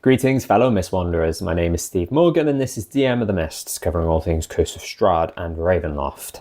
Greetings, fellow Mist Wanderers. My name is Steve Morgan, and this is DM of the Mists, covering all things Curse of Strahd and Ravenloft.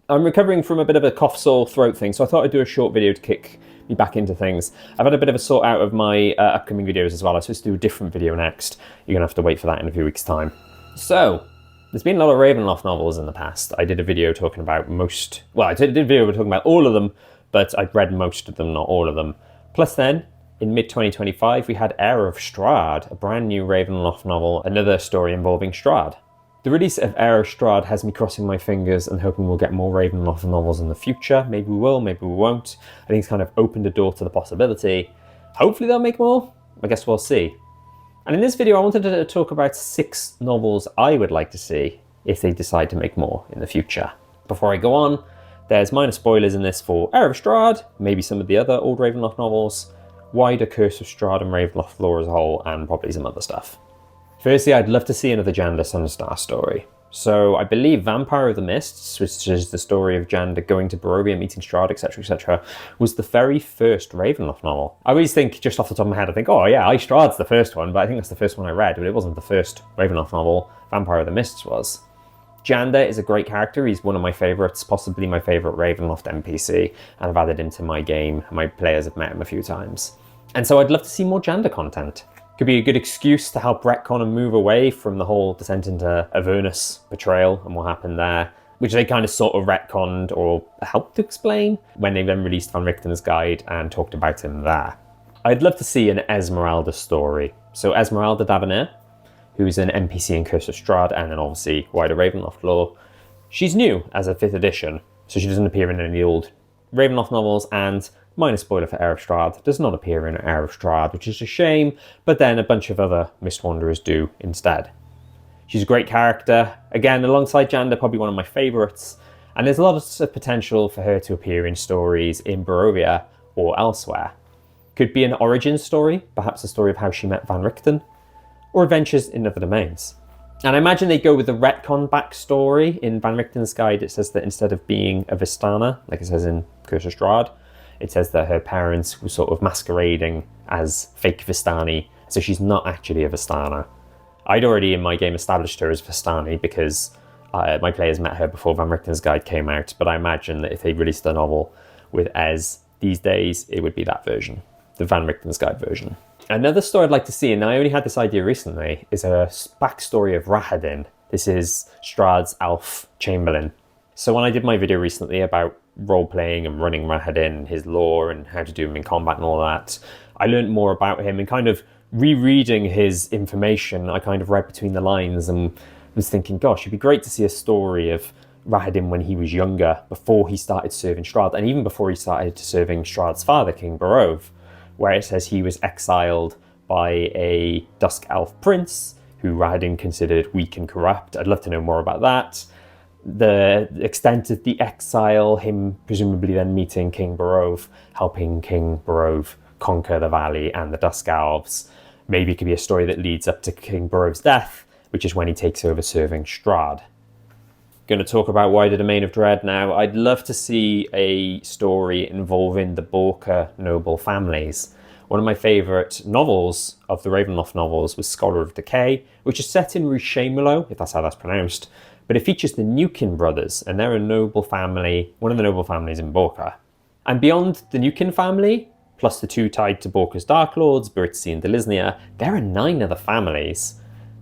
I'm recovering from a bit of a cough, sore throat thing, so I thought I'd do a short video to kick me back into things. I've had a bit of a sort out of my upcoming videos as well. I'm supposed to do a different video next. You're going to have to wait for that in a few weeks' time. So, there's been a lot of Ravenloft novels in the past. I did a video talking about I did a video talking about all of them, but I'd read most of them, not all of them. Plus then, in mid-2025, we had Heir of Strahd, a brand new Ravenloft novel, another story involving Strahd. The release of Heir of Strahd has me crossing my fingers and hoping we'll get more Ravenloft novels in the future. Maybe we will, maybe we won't. I think it's kind of opened a door to the possibility. Hopefully they'll make more. I guess we'll see. And in this video, I wanted to talk about 6 novels I would like to see if they decide to make more in the future. Before I go on, there's minor spoilers in this for Heir of Strahd, maybe some of the other old Ravenloft novels, wider Curse of Strahd and Ravenloft lore as a whole, and probably some other stuff. Firstly, I'd love to see another Jander Sunstar story. So I believe Vampire of the Mists, which is the story of Jander going to Barovia, meeting Strahd, etc., was the very first Ravenloft novel. I always think, just off the top of my head, I think, oh yeah, Strad's the first one, but I think that's the first one I read, but it wasn't the first Ravenloft novel. Vampire of the Mists was. Jander is a great character. He's one of my favourites, possibly my favourite Ravenloft NPC, and I've added him to my game. My players have met him a few times. And so I'd love to see more Jander content. Could be a good excuse to help retcon and move away from the whole descent into Avernus betrayal and what happened there, which they kind of sort of retconned or helped to explain when they then released Van Richten's guide and talked about him there. I'd love to see an Esmeralda story. So Esmeralda d'Avenir, who's an NPC in Curse of Strahd and then obviously wider Ravenloft lore, she's new as a 5th edition, so she doesn't appear in any old Ravenloft novels, and minor spoiler for Heir of Strahd, does not appear in Heir of Strahd, which is a shame, but then a bunch of other Mist Wanderers do instead. She's a great character, again alongside Jander, probably one of my favourites, and there's lots of potential for her to appear in stories in Barovia or elsewhere. Could be an origin story, perhaps a story of how she met Van Richten, or adventures in other domains. And I imagine they go with the retcon backstory. In Van Richten's guide, it says that instead of being a Vistana, like it says in Curse of Strahd, it says that her parents were sort of masquerading as fake Vistani, so she's not actually a Vistana. I'd already in my game established her as Vistani because my players met her before Van Richten's guide came out, but I imagine that if they released a novel with Ez these days, it would be that version, the Van Richten's guide version. Another story I'd like to see, and I only had this idea recently, is a backstory of Rahadin. This is Strahd's elf chamberlain. So when I did my video recently about role-playing and running Rahadin, his lore and how to do him in combat and all that, I learned more about him, and kind of rereading his information, I kind of read between the lines and was thinking, gosh, it'd be great to see a story of Rahadin when he was younger, before he started serving Strahd, and even before he started serving Strahd's father, King Barov, where it says he was exiled by a Dusk Elf prince who Rahadin considered weak and corrupt. I'd love to know more about that. The extent of the exile, him presumably then meeting King Barov, helping King Barov conquer the valley and the Dusk Elves. Maybe it could be a story that leads up to King Barov's death, which is when he takes over serving Strahd. Going to talk about wider Domain of Dread now. I'd love to see a story involving the Borca noble families. One of my favourite novels of the Ravenloft novels was Scholar of Decay, which is set in Rushemulo, if that's how that's pronounced, but it features the Nukin brothers, and they're a noble family, one of the noble families in Borca. And beyond the Nukin family, plus the 2 tied to Borca's Dark Lords, Beritzi and Delisnia, there are 9 other families.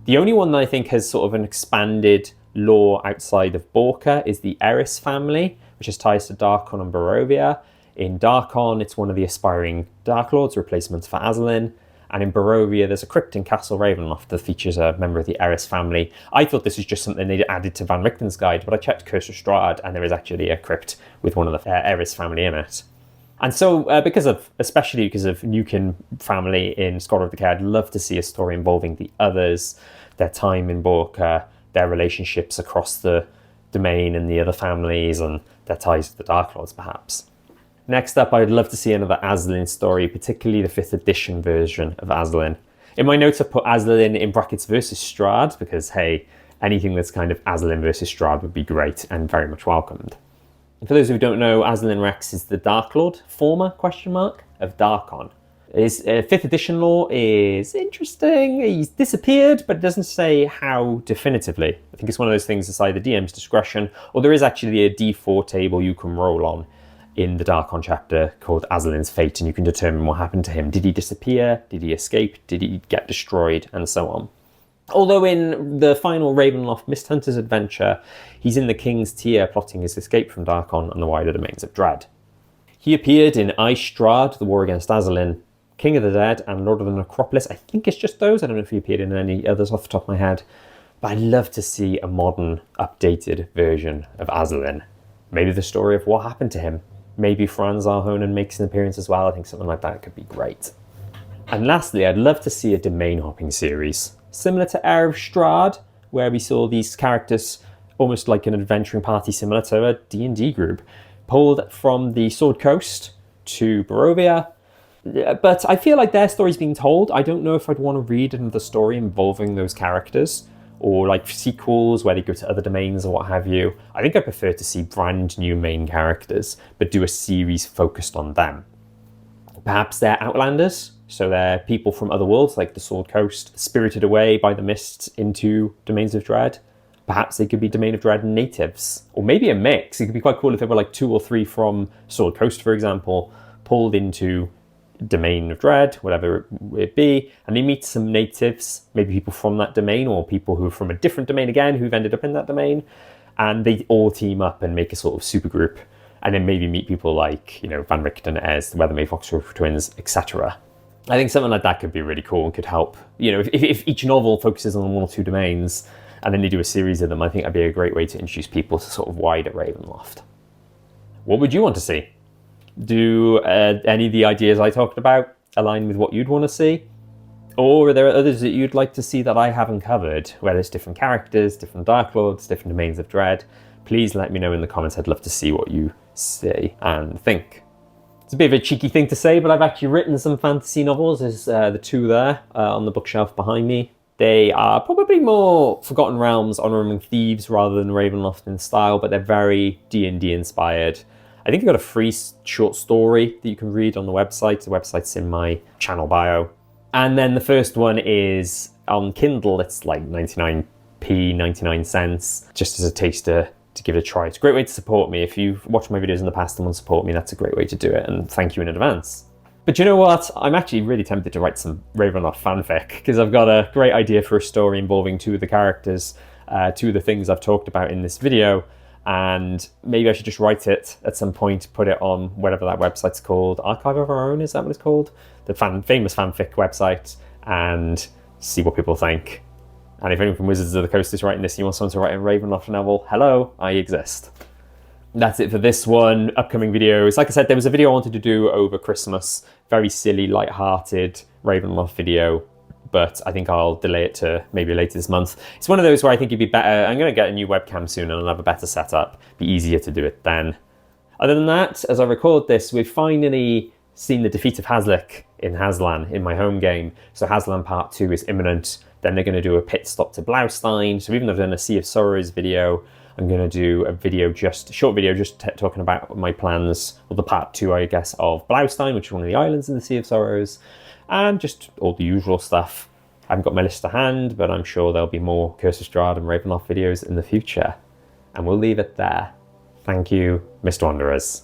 The only one that I think has sort of an expanded lore outside of Borca is the Eris family, which has ties to Darkon and Barovia. In Darkon, it's one of the aspiring Dark Lords, replacements for Azalin. And in Barovia, there's a crypt in Castle Ravenloft that features a member of the Eris family. I thought this was just something they added to Van Richten's guide, but I checked Curse of Strahd, and there is actually a crypt with one of the Eris family in it. And so, especially because of Nukin family in Scholar of Decay, I'd love to see a story involving the others, their time in Borca, their relationships across the domain and the other families, and their ties to the Dark Lords, perhaps. Next up, I'd love to see another Azalin story, particularly the 5th edition version of Azalin. In my notes, I've put Azalin in brackets versus Strahd, because, hey, anything that's kind of Azalin versus Strahd would be great and very much welcomed. And for those who don't know, Azalin Rex is the Dark Lord, former, of Darkon. His 5th edition lore is interesting. He's disappeared, but it doesn't say how definitively. I think it's one of those things that's either DM's discretion, or there is actually a D4 table you can roll on in the Darkon chapter called Azalin's Fate, and you can determine what happened to him. Did he disappear? Did he escape? Did he get destroyed? And so on. Although in the final Ravenloft Mist Hunter's adventure, he's in the King's Tier plotting his escape from Darkon and the wider domains of Dread. He appeared in Heir of Strahd, the war against Azalin, King of the Dead, and Lord of the Necropolis. I think it's just those. I don't know if he appeared in any others off the top of my head. But I'd love to see a modern, updated version of Azalin. Maybe the story of what happened to him. Maybe Franz Arhonen makes an appearance as well. I think something like that could be great. And lastly, I'd love to see a domain hopping series. Similar to Heir of Strahd, where we saw these characters almost like an adventuring party similar to a D&D group, pulled from the Sword Coast to Barovia. But I feel like their story's being told. I don't know if I'd want to read another story involving those characters, or like sequels where they go to other domains or what have you. I think I prefer to see brand new main characters, but do a series focused on them. Perhaps they're Outlanders, so they're people from other worlds like the Sword Coast, spirited away by the mists into Domains of Dread. Perhaps they could be Domain of Dread natives, or maybe a mix. It could be quite cool if there were like 2 or 3 from Sword Coast, for example, pulled into Domain of Dread, whatever it be, and they meet some natives, maybe people from that domain, or people who are from a different domain again, who've ended up in that domain, and they all team up and make a sort of super group, and then maybe meet people like, you know, Van Richten as the Weathermaid Foxroof twins, etc. I think something like that could be really cool and could help. You know, if each novel focuses on 1 or 2 domains, and then they do a series of them, I think that'd be a great way to introduce people to sort of wider Ravenloft. What would you want to see? Do any of the ideas I talked about align with what you'd want to see? Or are there others that you'd like to see that I haven't covered, whether it's different characters, different Dark Lords, different Domains of Dread? Please let me know in the comments. I'd love to see what you say and think. It's a bit of a cheeky thing to say, but I've actually written some fantasy novels. There's the 2 there on the bookshelf behind me. They are probably more Forgotten Realms, Honor Among Thieves rather than Ravenloft in style, but they're very D&D inspired. I think I've got a free short story that you can read on the website. The website's in my channel bio. And then the first one is on Kindle. It's like 99p, 99 cents, just as a taster to give it a try. It's a great way to support me. If you've watched my videos in the past and want to support me, that's a great way to do it. And thank you in advance. But you know what? I'm actually really tempted to write some Ravenloft fanfic, because I've got a great idea for a story involving 2 of the characters, 2 of the things I've talked about in this video. And maybe I should just write it at some point, put it on whatever that website's called. Archive of Our Own, is that what it's called? The famous fanfic website, and see what people think. And if anyone from Wizards of the Coast is writing this and you want someone to write a Ravenloft novel, hello, I exist. That's it for this one. Upcoming videos. Like I said, there was a video I wanted to do over Christmas. Very silly, light-hearted Ravenloft video. But I think I'll delay it to maybe later this month. It's one of those where I think it'd be better. I'm going to get a new webcam soon and I'll have a better setup. Be easier to do it then. Other than that, as I record this, we've finally seen the defeat of Hazlitt in Hazlan in my home game. So Hazlan Part 2 is imminent. Then they're going to do a pit stop to Blaustein. So even though I've done a Sea of Sorrows video, I'm going to do a short video just talking about my plans, or the Part 2, I guess, of Blaustein, which is one of the islands in the Sea of Sorrows. And just all the usual stuff. I haven't got my list to hand, but I'm sure there'll be more Curse of Strahd and Ravenloft videos in the future. And we'll leave it there. Thank you, Mr. Wanderers.